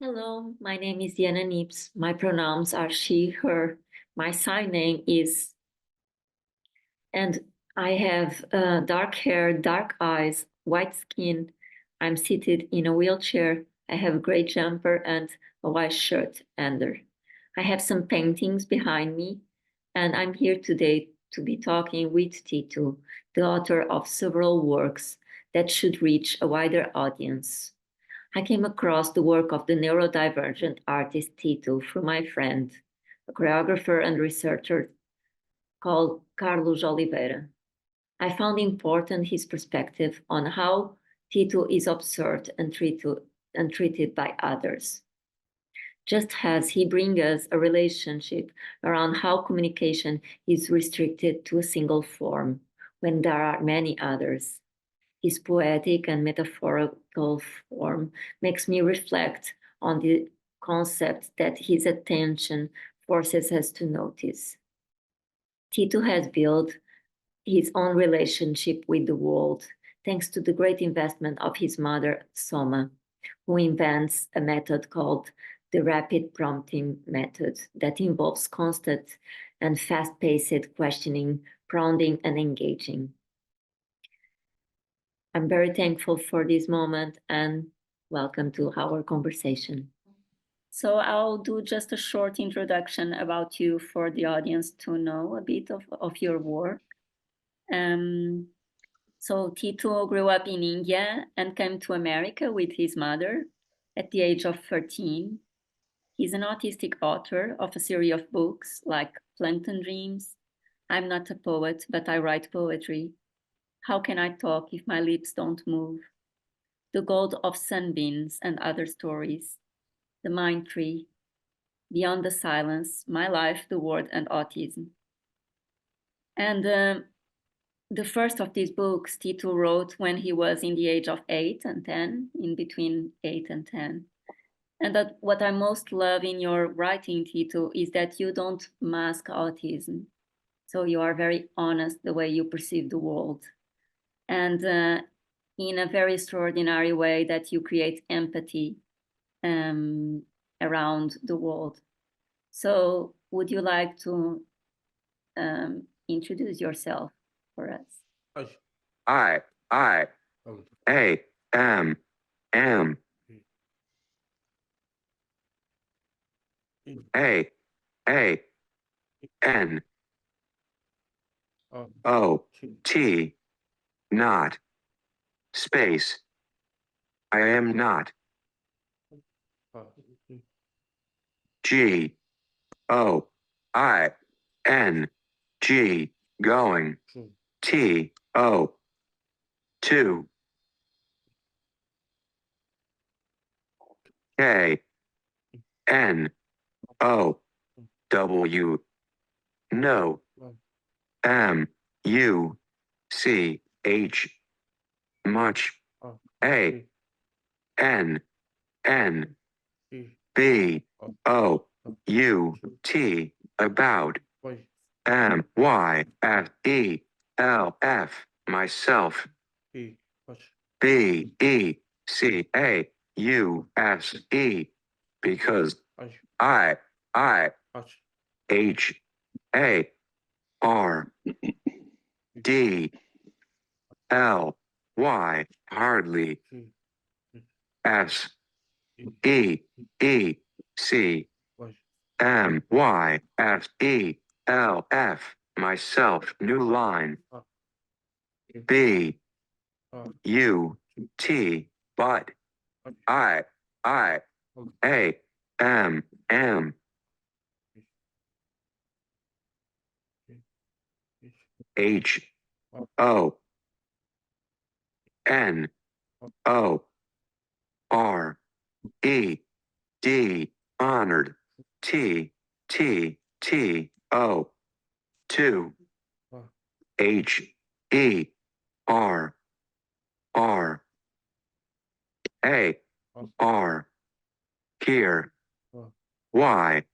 Hello, my name is Diana Niepce. My pronouns are she, her. My sign name is, and I have dark hair, dark eyes, white skin. I'm seated in a wheelchair. I have a gray jumper and a white shirt under. I have some paintings behind me, and I'm here today to be talking with Tito, the author of several works that should reach a wider audience. I came across the work of the neurodivergent artist Tito through my friend, a choreographer and researcher called Carlos Oliveira. I found important his perspective on how Tito is observed and treated by others. Just as he brings us a relationship around how communication is restricted to a single form when there are many others. His poetic and metaphorical form makes me reflect on the concepts that his attention forces us to notice. Tito has built his own relationship with the world thanks to the great investment of his mother, Soma, who invents a method called the rapid prompting method that involves constant and fast paced questioning, prompting, and engaging. I'm very thankful for this moment and welcome to our conversation. So I'll do just a short introduction about you for the audience to know a bit of your work. So Tito grew up in India and came to America with his mother at the age of 13. He's an autistic author of a series of books like Plankton Dreams, I'm Not a Poet, but I Write Poetry, How Can I Talk If My Lips Don't Move, The Gold of Sunbeams and Other Stories, The Mind Tree, Beyond the Silence, My Life, the World, and Autism. And the first of these books Tito wrote when he was in the age of 8 and 10, in between 8 and 10. And that what I most love in your writing, Tito, is that you don't mask autism. So you are very honest the way you perceive the world. And in a very extraordinary way that you create empathy around the world. So would you like to introduce yourself for us? I, A, M, A, N, O, T, not, space, I am not, G, O, I, N, G, going, T, O, 2, K, N, O, W, no, M, U, C, H, much, A, N, N, B, O, U, T, about, M, Y, F, E, L, F, myself, B, E, C, A, U, S, E, because I, H, A, R, D, L, Y, hardly, S, E, E, C, M, Y, F, E, L, F, myself, new line, B, U, T, but, I, A, M, H, O, N, O, R, E, D, honored, T, O, 2, H, E, R, A, R, here, Y,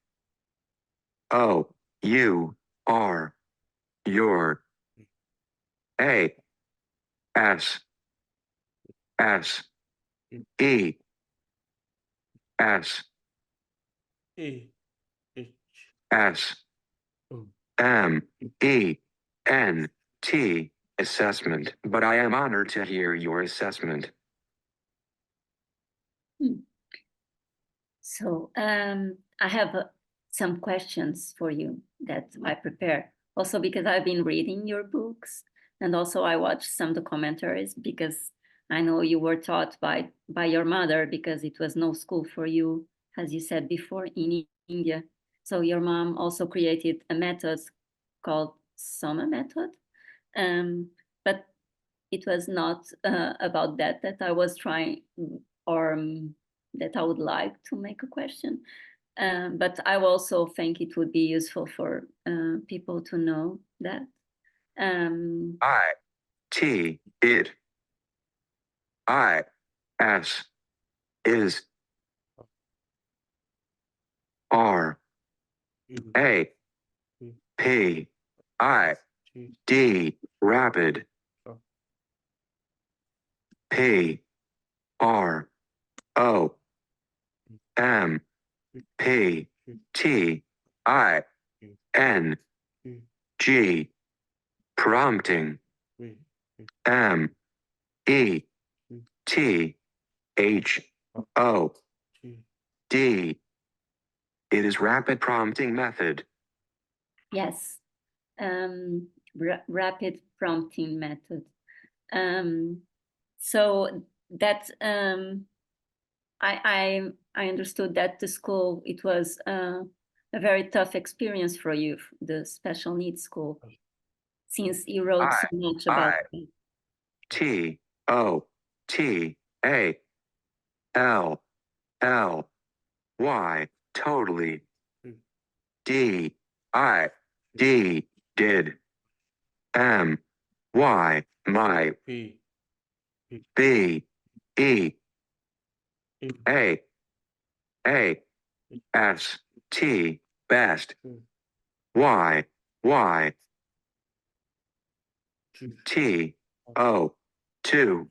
O, U, R, your, A, S, E, S E H S O M E N T assessment. But I am honored to hear your assessment. So I have some questions for you that I prepared. Also because I've been reading your books, and also I watched some documentaries because I know you were taught by your mother, because it was no school for you, as you said before, in India. So your mom also created a method called Soma method, but it was not about that I was trying, or that I would like to make a question. But I also think it would be useful for people to know that. I T it I S is R A P I D rapid P R O M P T I N G prompting M E T H O D. It is rapid prompting method. Yes, rapid prompting method. So that I understood that the school, it was a very tough experience for you, the special needs school, since you wrote so much about it. T O T A L L Y totally. D I D did. M Y my. P B E A S T best. Y T O 2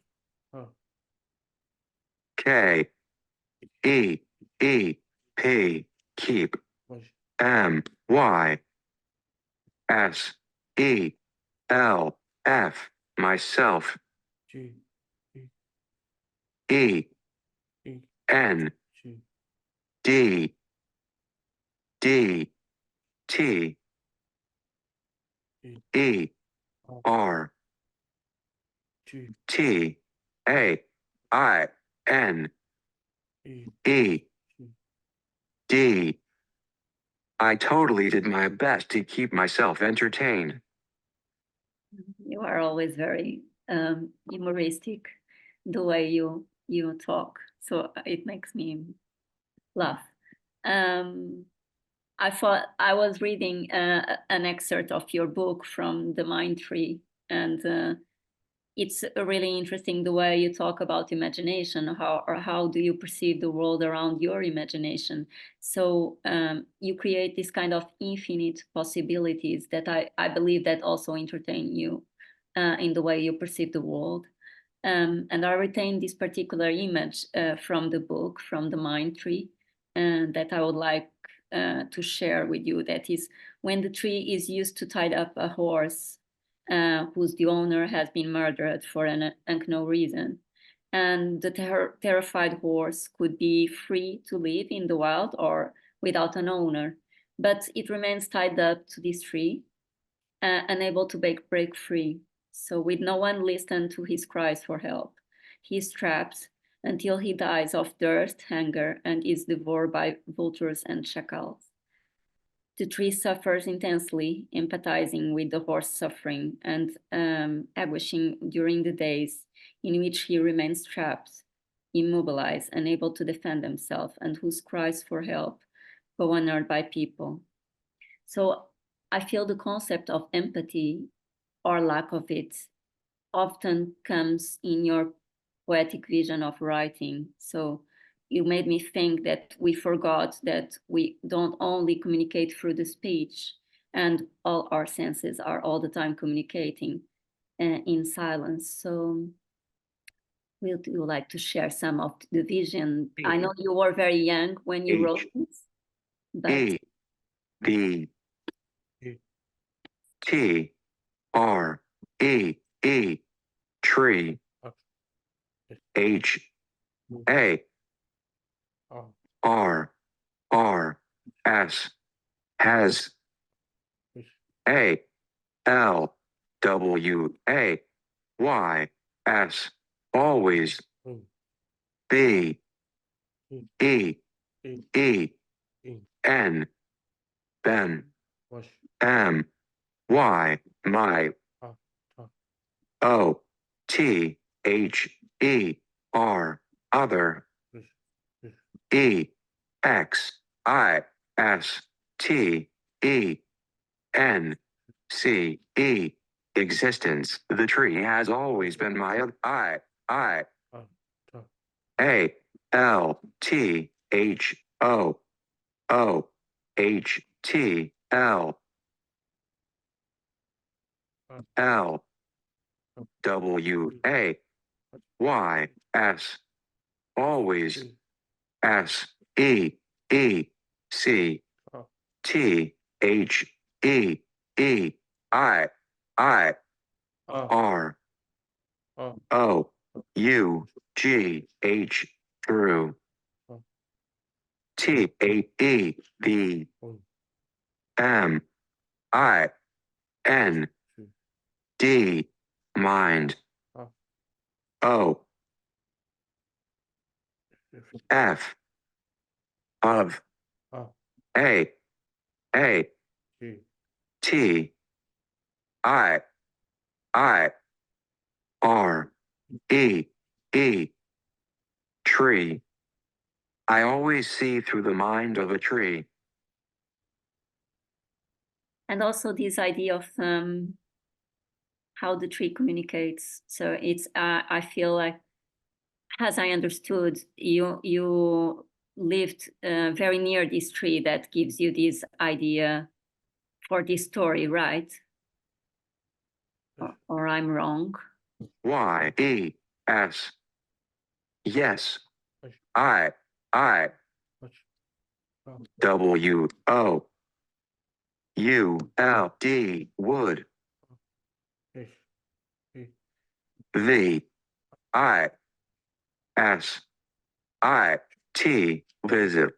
K E P keep. M Y S E L F myself. E N D D T E R T A I N E D. I totally did my best to keep myself entertained. You are always very humoristic, the way you talk, so it makes me laugh. I thought I was reading an excerpt of your book from the Mind Tree, and it's really interesting the way you talk about imagination. How do you perceive the world around your imagination? So you create this kind of infinite possibilities that I believe that also entertain you in the way you perceive the world. And I retained this particular image from the book, from the Mind Tree, that I would like to share with you. That is, when the tree is used to tie up a horse whose the owner has been murdered for an unknown reason. And the terrified horse could be free to live in the wild or without an owner, but it remains tied up to this tree, unable to break free. So with no one listen to his cries for help, he is trapped until he dies of thirst, hunger, and is devoured by vultures and chacals. The tree suffers intensely, empathizing with the horse suffering and anguishing during the days in which he remains trapped, immobilized, unable to defend himself, and whose cries for help go unheard by people. So I feel the concept of empathy, or lack of it, often comes in your poetic vision of writing. So you made me think that we forgot that we don't only communicate through the speech, and all our senses are all the time communicating in silence. So would you like to share some of the vision? I know you were very young when you wrote this, but E D E T R E E tree H A R R R S has A L W A Y S always B E E N Ben was M Y my O T H E R other E X I S T E N C E existence. The tree has always been my I A L T H O O H T L L W A Y S always S E E C T H E E I R O U G H through T A E B M I N D mind O F of A T I R E E tree. I always see through the mind of a tree. and also this idea of how the tree communicates. So it's I feel like, as I understood, you lived very near this tree that gives you this idea for this story, right? Or I'm wrong? Y E S. Yes. I W O U L D wood. V I S I T visit.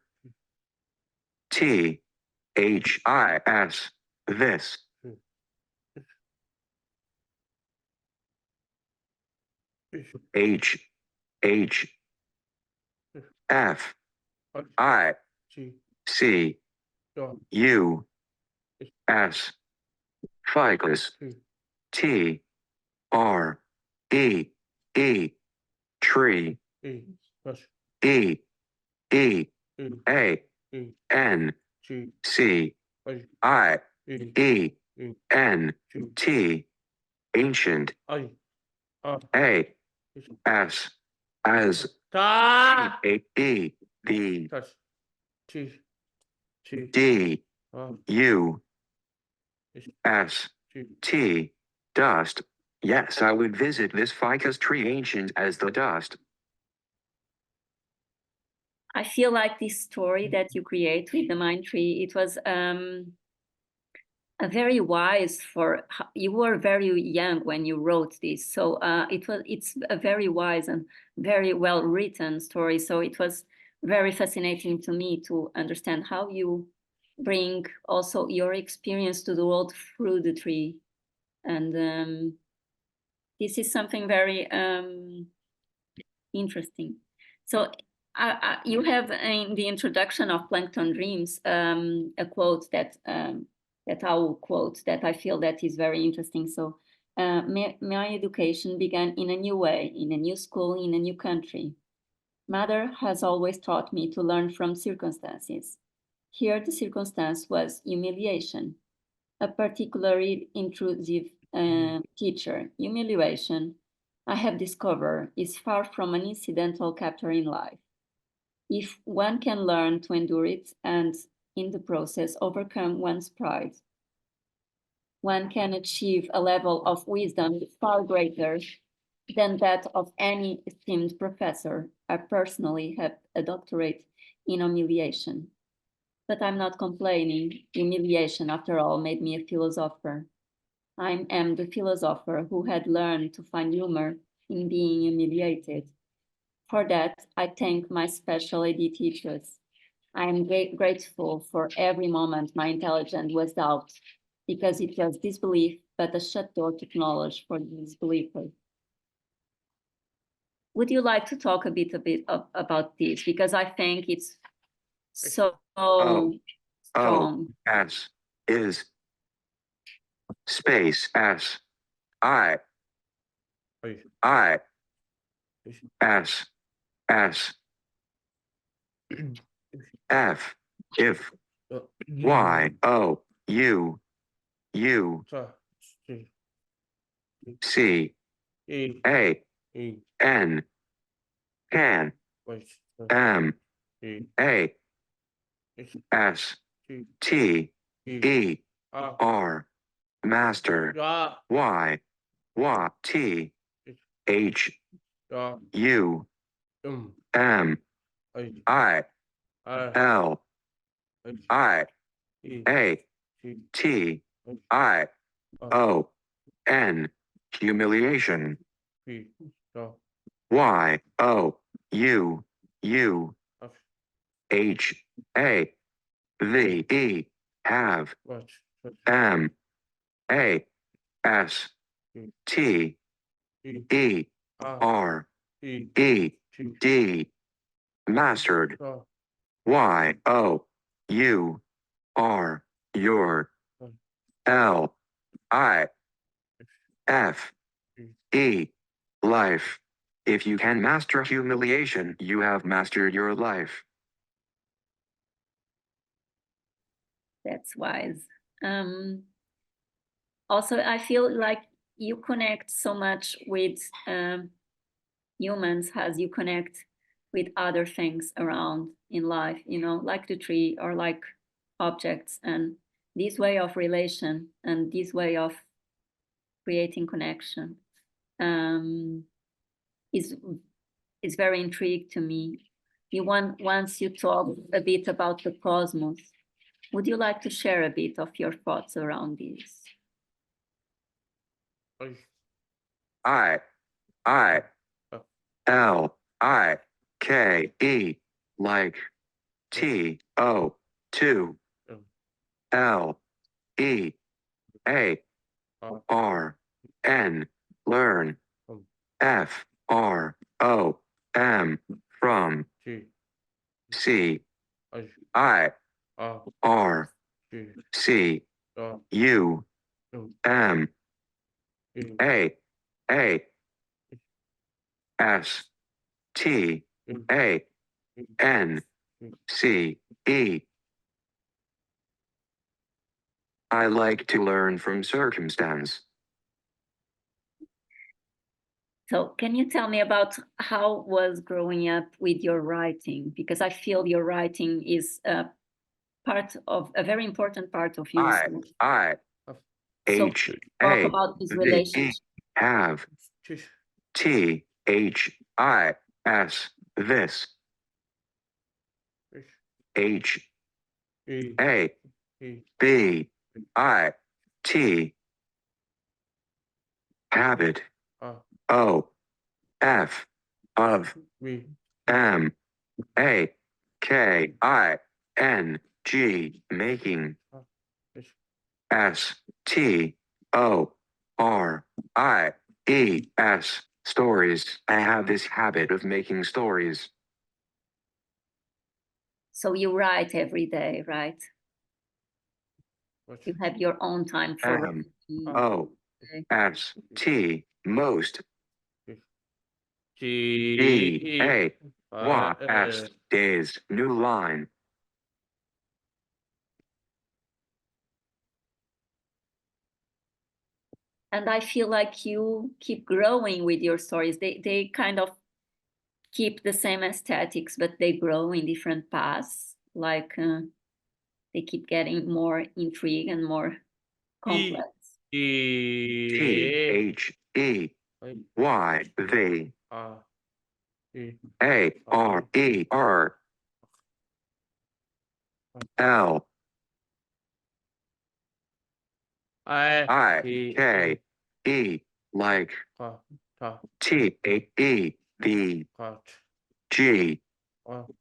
T H I S this. H H F I C U S ficus T R E E tree E E A N C I E N T ancient A S as A E B D U S T dust. Yes, I would visit this ficus tree ancient as the dust. I feel like this story that you create with the mind tree, it was a very wise for, you were very young when you wrote this. So it's a very wise and very well written story. So it was very fascinating to me to understand how you bring also your experience to the world through the tree. And this is something very interesting. So you have in the introduction of Plankton Dreams a quote that I will quote that I feel that is very interesting. So my education began in a new way, in a new school, in a new country. Mother has always taught me to learn from circumstances. Here the circumstance was humiliation. A particularly intrusive teacher. Humiliation, I have discovered, is far from an incidental chapter in life. If one can learn to endure it and, in the process, overcome one's pride, one can achieve a level of wisdom far greater than that of any esteemed professor. I personally have a doctorate in humiliation. But I'm not complaining. Humiliation, after all, made me a philosopher. I am the philosopher who had learned to find humor in being humiliated. For that, I thank my special ed teachers. I am grateful for every moment my intelligence was doubt, because it was disbelief, but a shut door to knowledge for the disbeliever. Would you like to talk a bit about this? Because I think it's so strong. S is space S I S S F if Y O U C A N can M A S T E R master Y T H U M I L I A T I O N humiliation Y O U H A V E have M A S T E R E D mastered Y O U R your L I F E life. If you can master humiliation, you have mastered your life. That's wise. Also, I feel like you connect so much with humans as you connect with other things around in life, you know, like the tree or like objects. And this way of relation and this way of creating connection is very intrigued to me. Once you talk a bit about the cosmos, would you like to share a bit of your thoughts around this? I L I K E like T O 2 L E A R N learn F R O M from C I R C U M A S T A N C E I like to learn from circumstance. So can you tell me about how was growing up with your writing? Because I feel your writing is a very important part of you. I So H talk A about this V E relationship. have T H I S this H A B I T habit O F of M A K I N G making S T O R I E S stories. I have this habit of making stories. So you write every day, right? You have your own time for M O S T most D A Y S days new line. And I feel like you keep growing with your stories. They kind of keep the same aesthetics, but they grow in different paths. Like they keep getting more intrigue and more complex. T H E Y, V, E, A, R, E, R, L, I, K, E, like, T, A, E, V, G,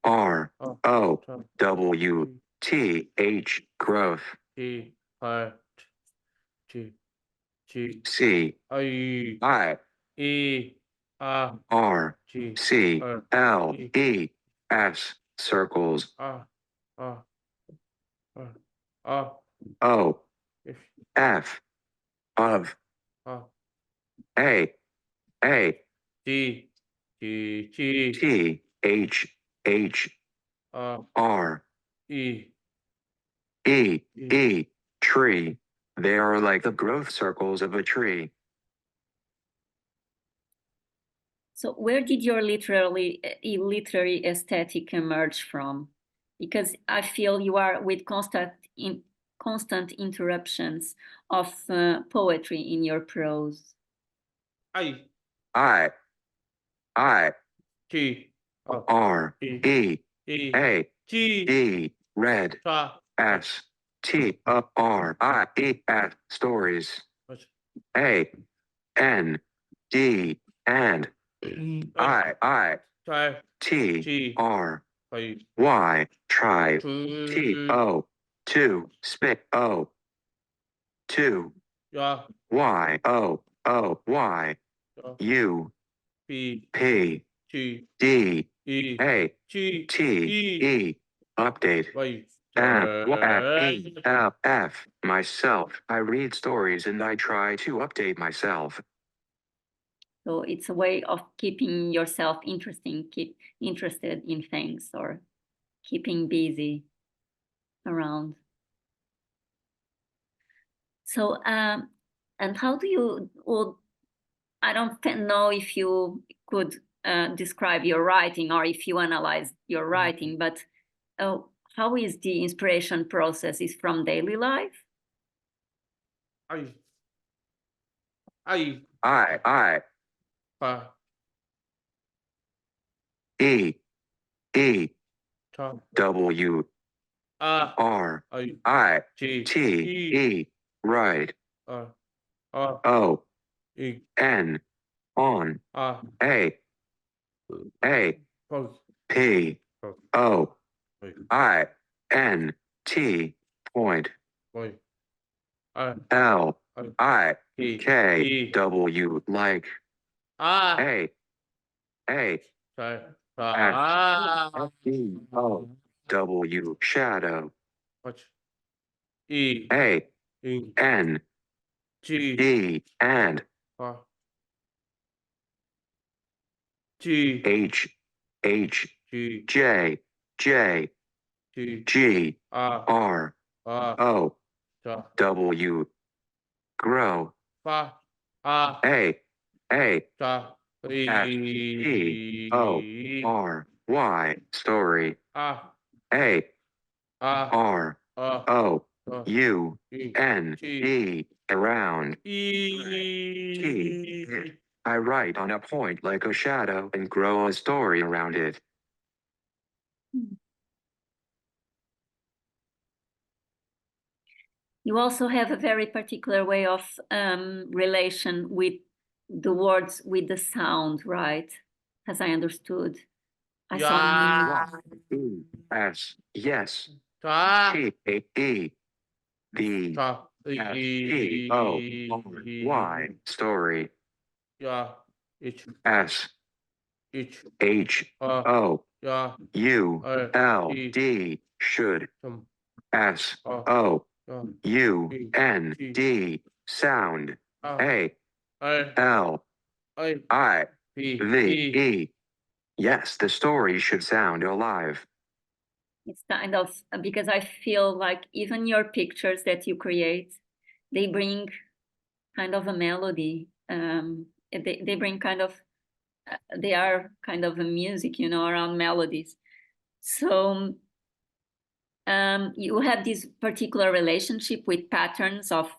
R, O, W, T, H, growth, C, I, R, C, L, E, S, circles, O, F, of, A, T, H, H, R, E, tree. They are like the growth circles of a tree. So where did your literary aesthetic emerge from? Because I feel you are with constant interruptions of poetry in your prose. I, R, E, A, D, red, S, T, R, I, E, S, stories, A, N, D, and I, T, R, Y, try, T, O, 2, spit, O, 2, Y, O, Y, U, P, D, A, T, E, update, F, myself. I read stories and I try to update myself. So it's a way of keeping yourself keep interested in things, or keeping busy around. So, and how do you, well, I don't know if you could describe your writing or if you analyze your writing, but how is the inspiration process? Is from daily life? I, E, W, R, I, T, E, right, O, N, on, A, P, O, I, N, T, point, L, I, K, W, like, A, F, E, O, W, shadow, A, N, D, and, H, J, G, R, O, W, grow, A, F, E, O, R, Y, story, A, R, O, U, N, E, around, T, I write on a point like a shadow and grow a story around it. You also have a very particular way of relation with the words, with the sound, right? As I understood. I saw S, yes. T, A, E, the, S, T, O, R, Y, story. S, H, O, U, L, D, should. S, O, U, N, D, sound. A, L, I, V, E. Yes, the story should sound alive. It's kind of, because I feel like even your pictures that you create, they bring kind of a melody. They bring kind of, they are kind of a music, you know, around melodies. So you have this particular relationship with patterns of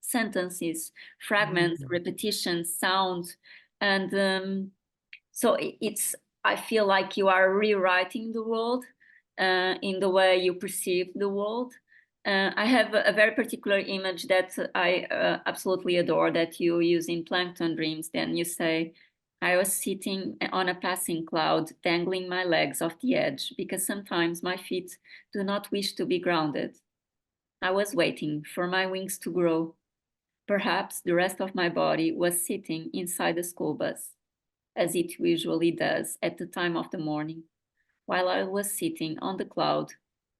sentences, fragments, repetitions, sound. And so I feel like you are rewriting the world in the way you perceive the world. I have a very particular image that I absolutely adore that you use in Plankton Dreams. Then you say, I was sitting on a passing cloud, dangling my legs off the edge, because sometimes my feet do not wish to be grounded. I was waiting for my wings to grow. Perhaps the rest of my body was sitting inside the school bus, as it usually does at the time of the morning. While I was sitting on the cloud,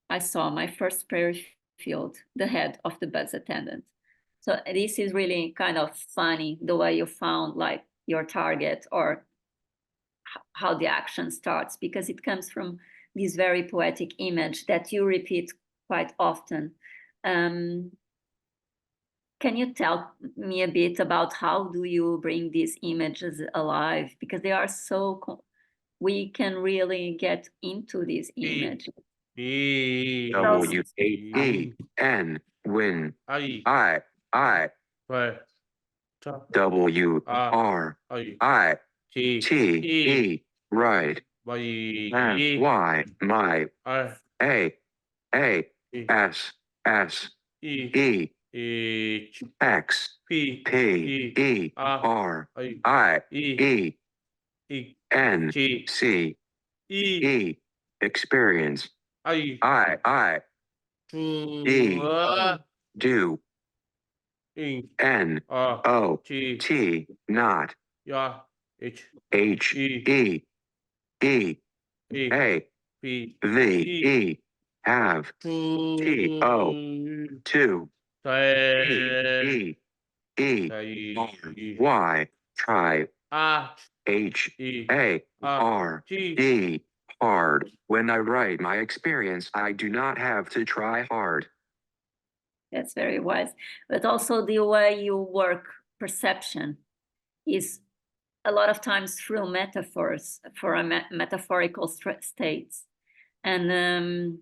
I saw my first prayer field, the head of the bus attendant. So this is really kind of funny, the way you found like your target or how the action starts, because it comes from this very poetic image that you repeat quite often. Can you tell me a bit about how do you bring these images alive? Because they are so, we can really get into this image. W-A-E-N, win. I, I, W-R-I-T-E, right. And Y, my, A-S-S-E-X-P-E-R-I-E-N-C-E, experience. I, do. N-O-T, not. H-E-E-E-A-V-E, have. T-O, to. E-E-E-Y, try. H-A-R-D, hard. When I write my experience, I do not have to try hard. That's very wise. But also the way you work perception is a lot of times through metaphors for a metaphorical states. And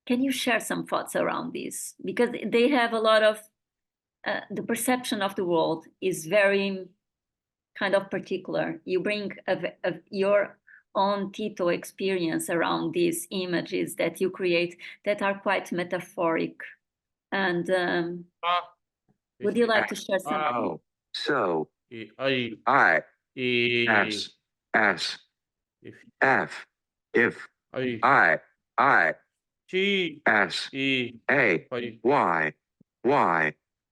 can you share some thoughts around this? Because they have a lot of, the perception of the world is very kind of particular. You bring your own Tito experience around these images that you create that are quite metaphoric. And would you like to share something? Oh, so I S S F if I S A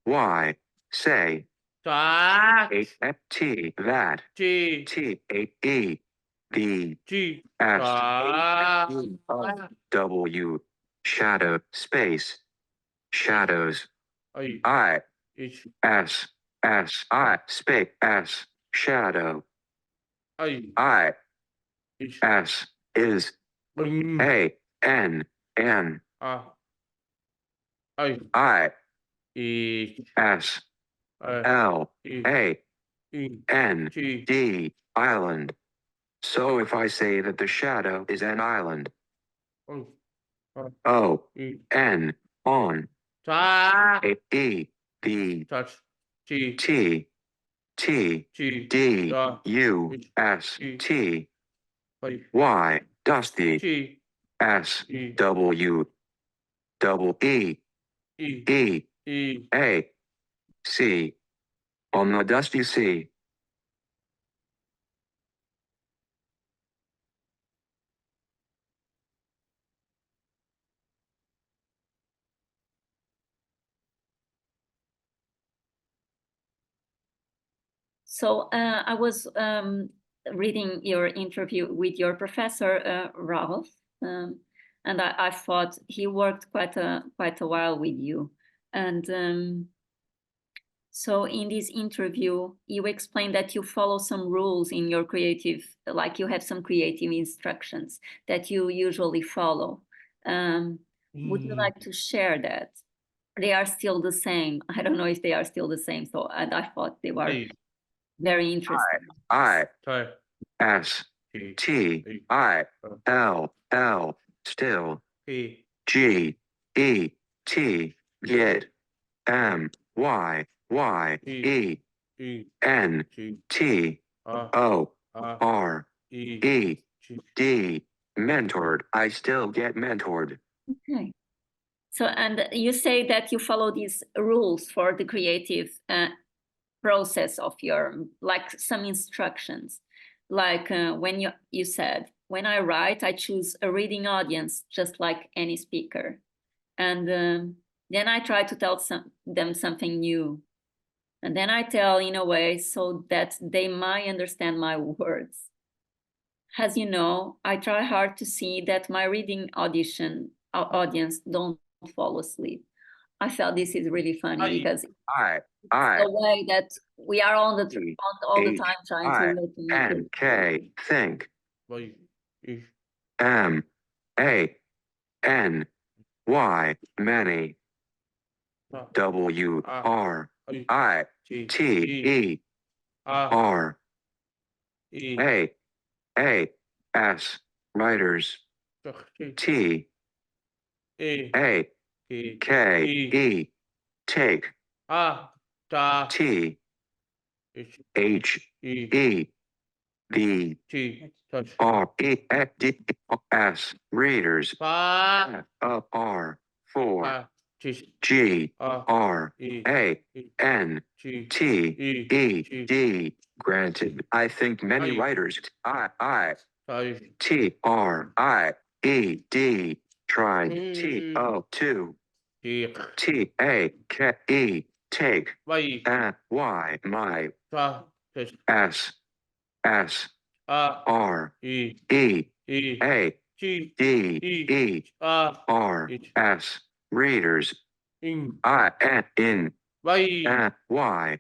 Y say F T that T A E D S W shadow space shadows I S S I space S shadow I S is A N N I S L A N D island. So if I say that the shadow is an island, O N on A E D T T D U S T Y dusty S W double E E A C on the dusty sea. So I was reading your interview with your professor, Ralph, and I thought he worked quite a while with you. And so in this interview, you explained that you follow some rules in your creative, like you have some creative instructions that you usually follow. Would you like to share that? They are still the same. I don't know if they are still the same. So and I thought they were very interesting. I S T I L L still G E T get, Y, E, N, T, O, R, E, D, mentored. I still get mentored. Okay. So, and you say that you follow these rules for the creative process of your, like some instructions, like when you said, when I write, I choose a reading audience, just like any speaker. And then I try to tell them something new. And then I tell in a way so that they might understand my words. As you know, I try hard to see that my reading audience don't fall asleep. I felt this is really funny because I, the way that we are all the H, time trying to listen to N, K, think, E, M, A, N, Y, many, W, R, I, T, E, R, A, S, writers, T, A, K, E, take, T, H, E, B, R, E, D, S, readers, F, R, 4, G, R, A, N, T, E, D, granted. I think many writers, I, T, R, I, E, D, tried, T, O, 2, T, A, K, E, take, Y, my, S, R, E, A, D, E, R, S, readers, I, N, in, Y,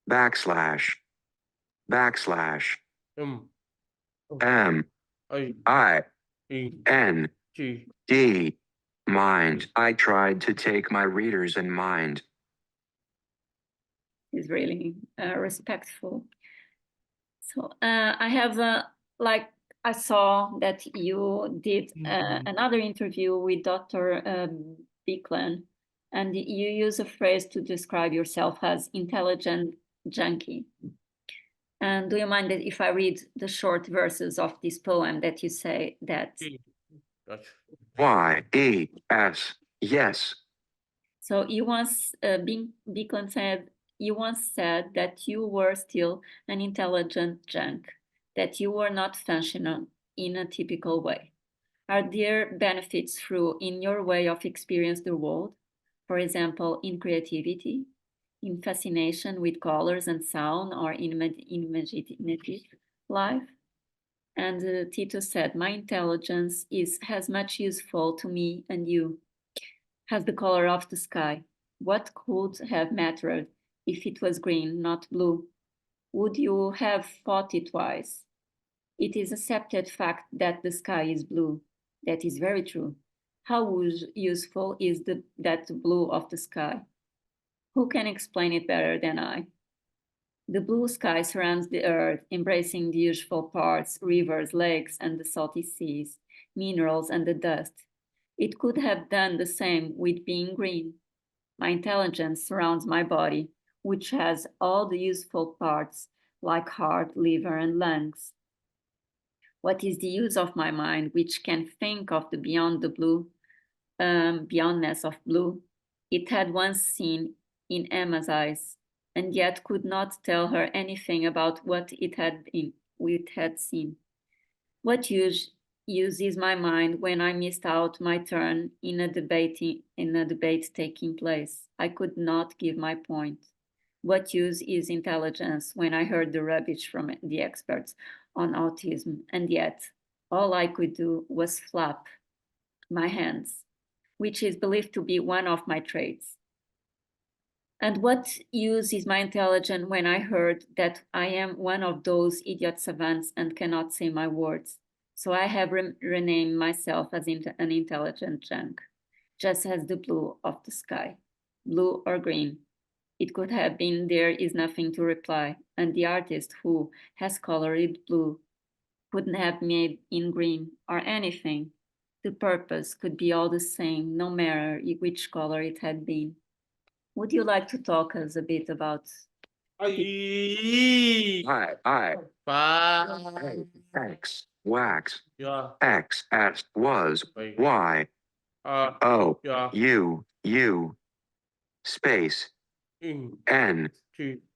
backslash, M, I, N, D, mind. I tried to take my readers in mind. is really respectful. So I have like I saw that you did another interview with Dr. Bicklin, and you use a phrase to describe yourself as intelligent junkie. And do you mind that if I read the short verses of this poem that you say that? Y, E, S, yes. So you once, Bicklin said, you once said that you were still an intelligent junk, that you were not functional in a typical way. Are there benefits through in your way of experience the world? For example, in creativity, in fascination with colors and sound, or in imaginative life? And Tito said, my intelligence is as much useful to me and you as the color of the sky. What could have mattered if it was green, not blue? Would you have thought it twice? It is accepted fact that the sky is blue. That is very true. How useful is that blue of the sky? Who can explain it better than I? The blue sky surrounds the earth, embracing the useful parts, rivers, lakes, and the salty seas, minerals, and the dust. It could have done the same with being green. My intelligence surrounds my body, which has all the useful parts, like heart, liver, and lungs. What is the use of my mind, which can think of the beyond the blue, beyondness of blue? It had once seen in Emma's eyes, and yet could not tell her anything about what it had seen. What use is my mind when I missed out my turn in a debate taking place? I could not give my point. What use is intelligence when I heard the rubbish from the experts on autism, and yet all I could do was flap my hands, which is believed to be one of my traits. And what use is my intelligence when I heard that I am one of those idiot savants and cannot say my words? So I have renamed myself as an intelligent junk, just as the blue of the sky, blue or green. It could have been there is nothing to reply, and the artist who has colored it blue couldn't have made in green or anything. the purpose could be all the same, no matter which color it had been. Would you like to talk us a bit about X, wax, Yeah. X, S, was, Y, O, U, space, N,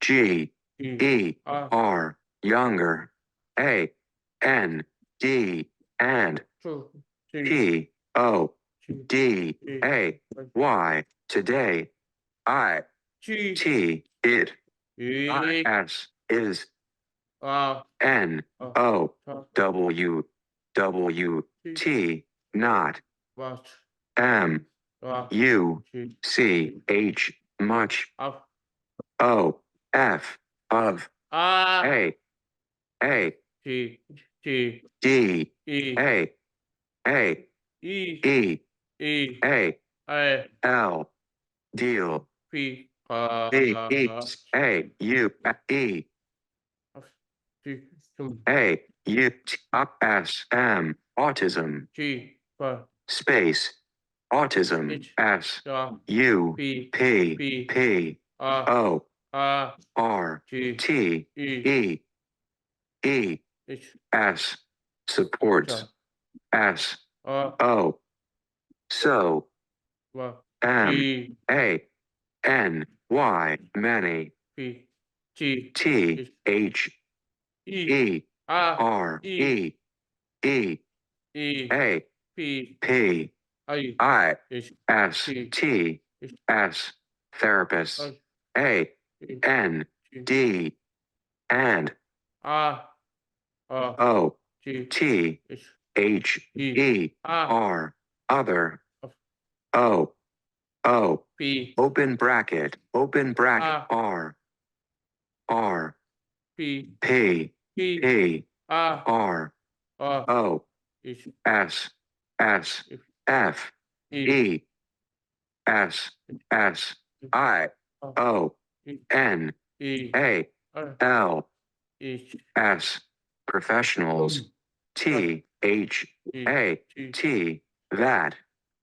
G, E, R, younger, A, N, D, and P, O, D, A, Y, today, I, T, it, I, S, is, N, O, W, W, T, not, M, U, C, H, much, O, F, of, A, D, A, E, A, L, deal, B, eats, A, U, E, A, U, T, S, M, autism, space, autism, S, U, P, O, R, T, E, S, supports, S, O, so, M, A, N, Y, many, T, H, E, R, E, A, P, I, S, T, S, therapist, A, N, D, and, O, T, H, E, R, other, O, open bracket, R, P, R, O, S, F, E, S, I, O, N, A, L, S, professionals, T, H, A, T, that,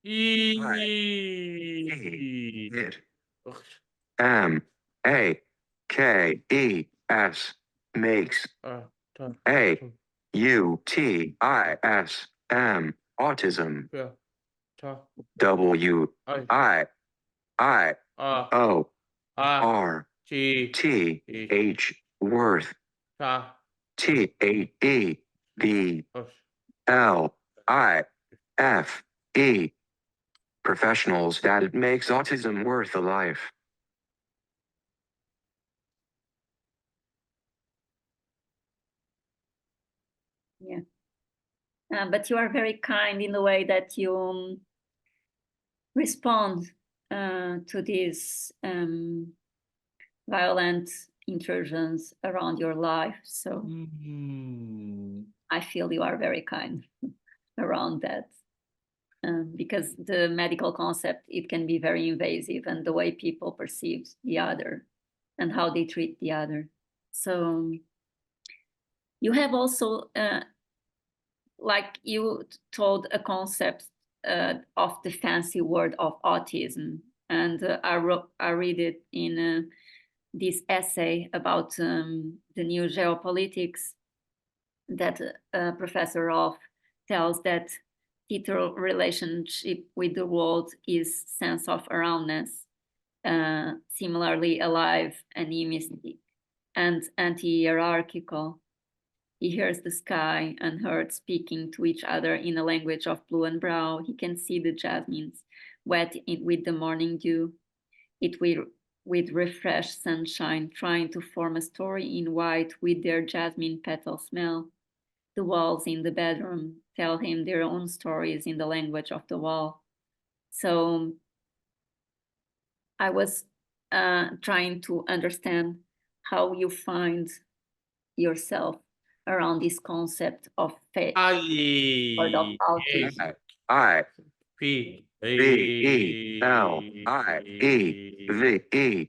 it, M, A, K, E, S, makes, A, U, T, I, S, M, autism, W, I, O, R, T, H, worth, T, A, E, B, L, I, F, E, professionals that it makes autism worth a life. Yeah. But you are very kind in the way that you respond to these violent intrusions around your life. So I feel you are very kind around that. Because the medical concept, it can be very invasive, and the way people perceive the other and how they treat the other. So you have also, like you told, a concept of the fancy word of autism. And I read it in this essay about the new geopolitics that Professor Rolf tells that Tito relationship with the world is sense of aroundness, similarly alive, animistic, and anti-hierarchical. He hears the sky and earth speaking to each other in a language of blue and brown. He can see the jasmines wet with the morning dew. It with refreshed sunshine, trying to form a story in white with their jasmine petal smell. The walls in the bedroom tell him their own stories in the language of the wall. So I was trying to understand how you find yourself around this concept of faith or of autism. I, B, E, L, I, E, V, E,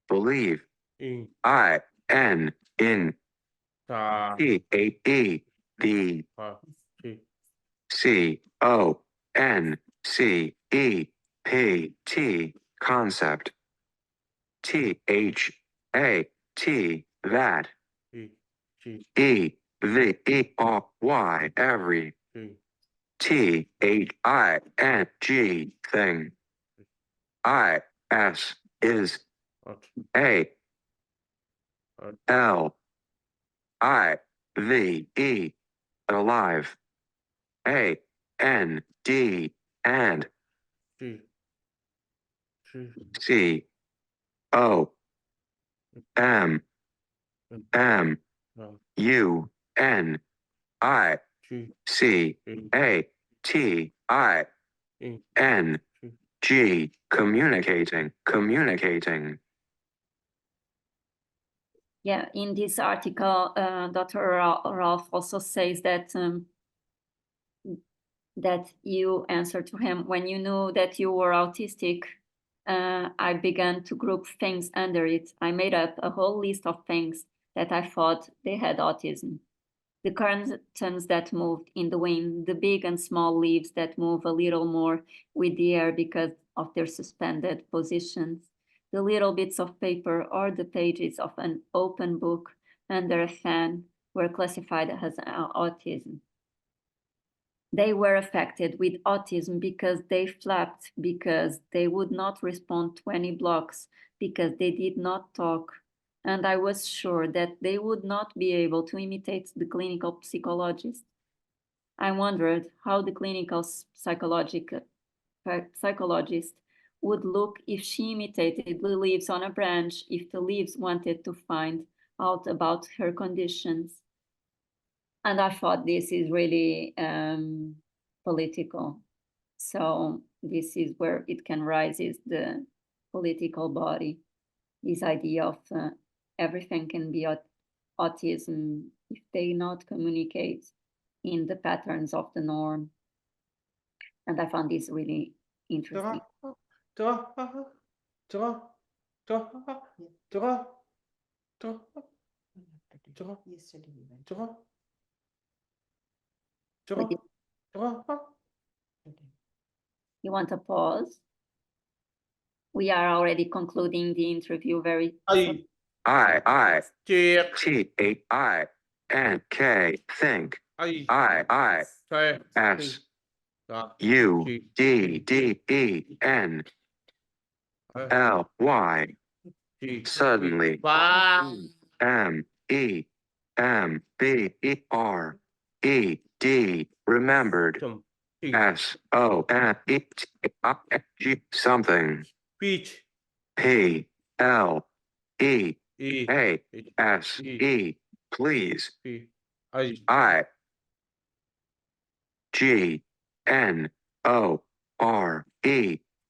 believe, I, N, in, T, A, E, B, concept, that, every, thing, is, alive, and, communicating. Yeah, in this article, Dr. Ralph also says that that you answered to him when you knew that you were autistic. I began to group things under it. I made up a whole list of things that I thought they had autism. The curtains that moved in the wind, the big and small leaves that move a little more with the air because of their suspended positions, the little bits of paper or the pages of an open book under a fan were classified as autism. They were affected with autism because they flapped, because they would not respond to any blocks, because they did not talk. And I was sure that they would not be able to imitate the clinical psychologist. I wondered how the clinical psychologist would look if she imitated the leaves on a branch, if the leaves wanted to find out about her conditions. And I thought this is really political. So this is where it can rise, is the political body, this idea of everything can be autism if they not communicate in the patterns of the norm. And I found this really interesting. You want a pause? We are already concluding the interview very. T-A-I-N-K, think. S-U-D-D-E-N-L-Y, suddenly. M-E-M-B-E-R-E-D, remembered. S-O-N-E-T-I-G, something. P-L-E-A-S-E, please. I-G-N-O-R-E,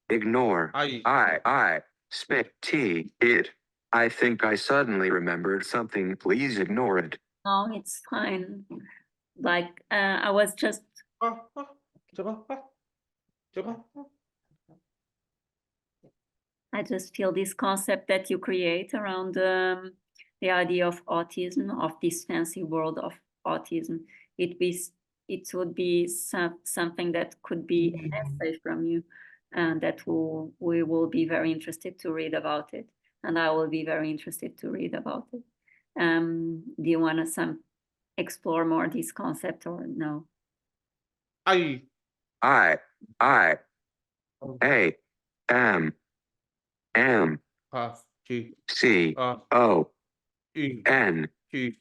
ignore. Spit T, it. I think I suddenly remembered something. Please ignore it. No, it's fine. Like, I was just. I just feel this concept that you create around the idea of autism, of this fancy world of autism. It would be something that could be an essay from you, and that we will be very interested to read about it, and I will be very interested to read about it. Do you want to explore more this concept or no? A M M C O N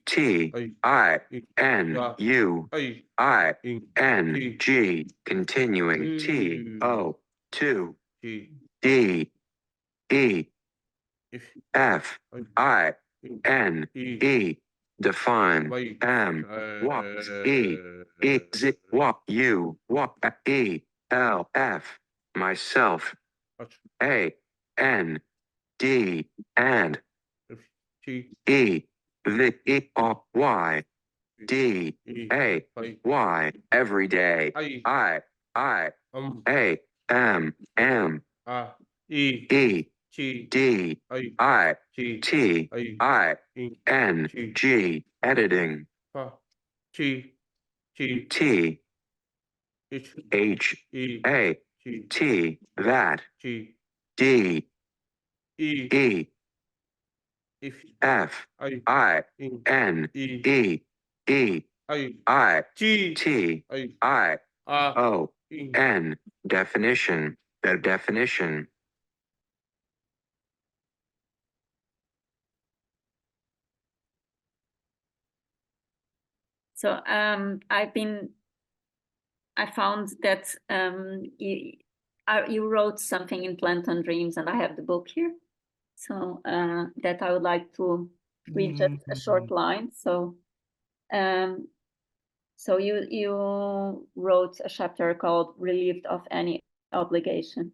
T I N U I N G, continuing. T O 2 D E F I N E, define. M what E Z what U what E L F, myself. A N D and E V E R Y D A Y, every day. I A M M E D I T I N G, editing. T H, E, A, T, T, that, G, D, E, E, F, F, I, I, N, N, E, E, E, I, I, T, T, I, I, R, O, E. N, definition, the definition. So I found that you wrote something in Plankton Dreams, and I have the book here. So that I would like to read just a short line. So so you wrote a chapter called Relieved of Any Obligation.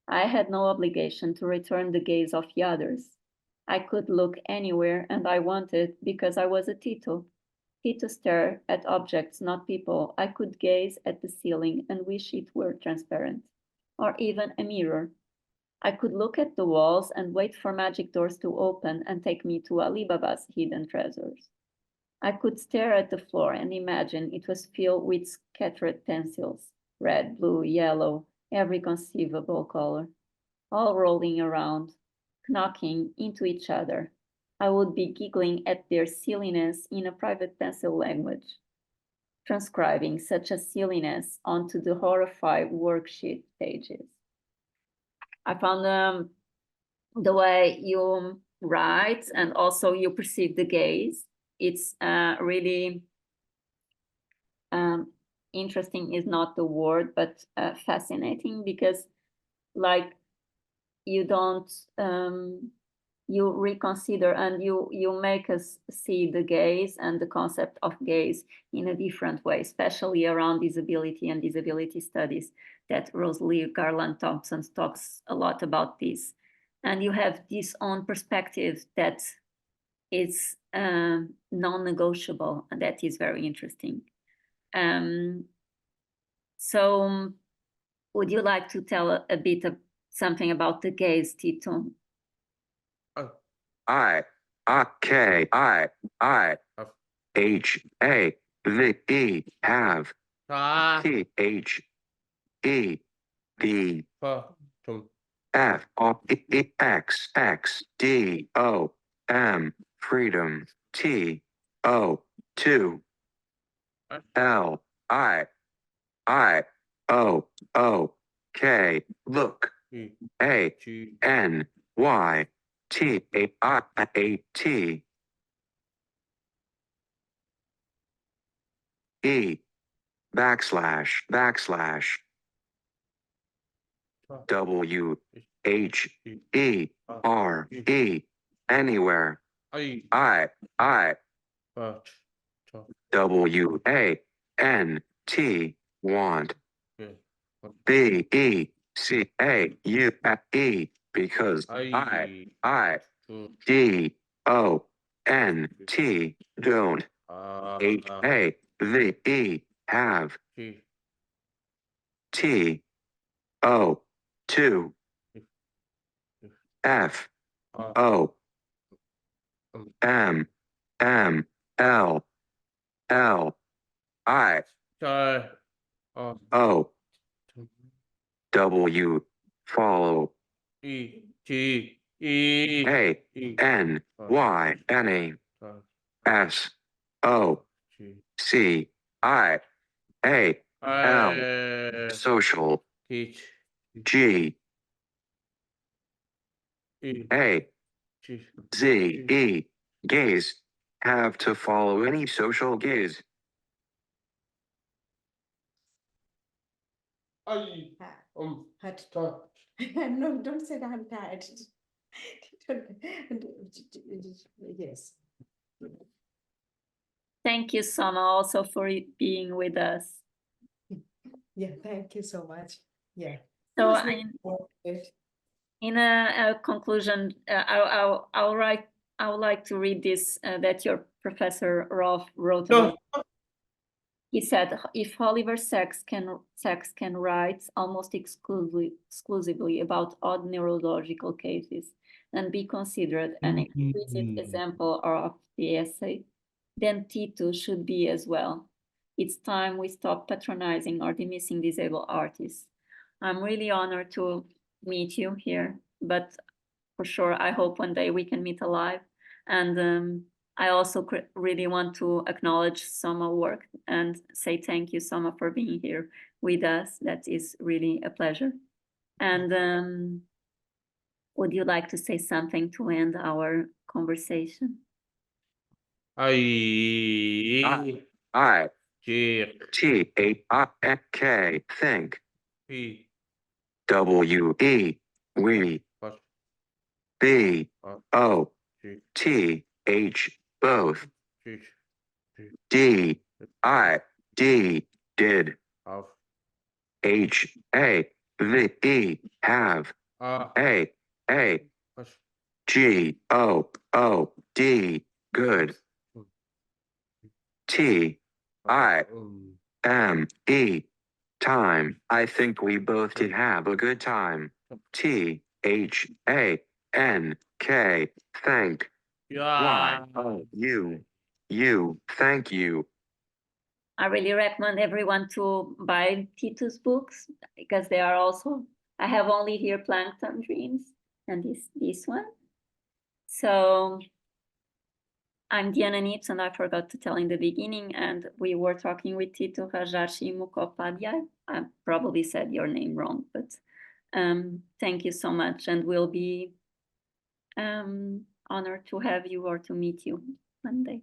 I had no obligation to return the gaze of the others. I could look anywhere and I wanted because I was a Tito. Tito stare at objects, not people. I could gaze at the ceiling and wish it were transparent, or even a mirror. I could look at the walls and wait for magic doors to open and take me to Alibaba's hidden treasures. I could stare at the floor and imagine it was filled with scattered pencils, red, blue, yellow, every conceivable color, all rolling around, knocking into each other. I would be giggling at their silliness in a private pencil language, transcribing such a silliness onto the horrified worksheet pages. I found the way you write and also you perceive the gaze. It's really interesting is not the word, but fascinating because like you don't you reconsider and you make us see the gaze and the concept of gaze in a different way, especially around disability and disability studies, that Rosalie Garland Thompson talks a lot about this. And you have this own perspective that is non-negotiable, and that is very interesting. So would you like to tell a bit of something about the gaze, Tito? I, K, I, H, A, V, E, have, T, H, E, D, F, O, E, X, X, D, O, M, freedom, T, O, 2, L, I, O, O, K, look, A, N, Y, T, A, I, A, T, E, backslash, W, H, E, R, E, anywhere, I, W, A, N, T, want, B, E, C, A, U, E, because I, D, O, N, T, don't, H, A, V, E, have, T, O, 2, F, O, M, L, I, O, W, follow, A, N, Y, N, S, O, C, I, A, L, social, G, A, Z, E, gaze, have to follow any social gaze. Had to. No, don't say that I'm tired. Yes. Thank you, Sona, also for being with us. Yeah, thank you so much. Yeah. So It in a conclusion, I would like to read this that your professor Rolf wrote about. He said, if Oliver Sacks can write almost exclusively about odd neurological cases and be considered an explicit example of the essay, then Tito should be as well. It's time we stop patronizing or dismissing disabled artists. I'm really honored to meet you here, but for sure, I hope one day we can meet alive. And I also really want to acknowledge Soma work and say thank you, Soma, for being here with us. That is really a pleasure. And would you like to say something to end our conversation? I T-A-I-K, think. P W-E, we. plus B-O-T-H, both. G D-I-D, did. of H-A-V-E, have. A A-A, plus G-O-O-D, good. T-I-M-E, time. I think we both did have a good time. T-H-A-N-K, thank. yeah. You, thank you. I really recommend everyone to buy Tito's books because they are also, I have only here Plankton Dreams and this one. So I'm Diana Niepce, and I forgot to tell in the beginning, and we were talking with Tito R Mukhopadbyay. I probably said your name wrong, but thank you so much, and we'll be honored to have you or to meet you one day.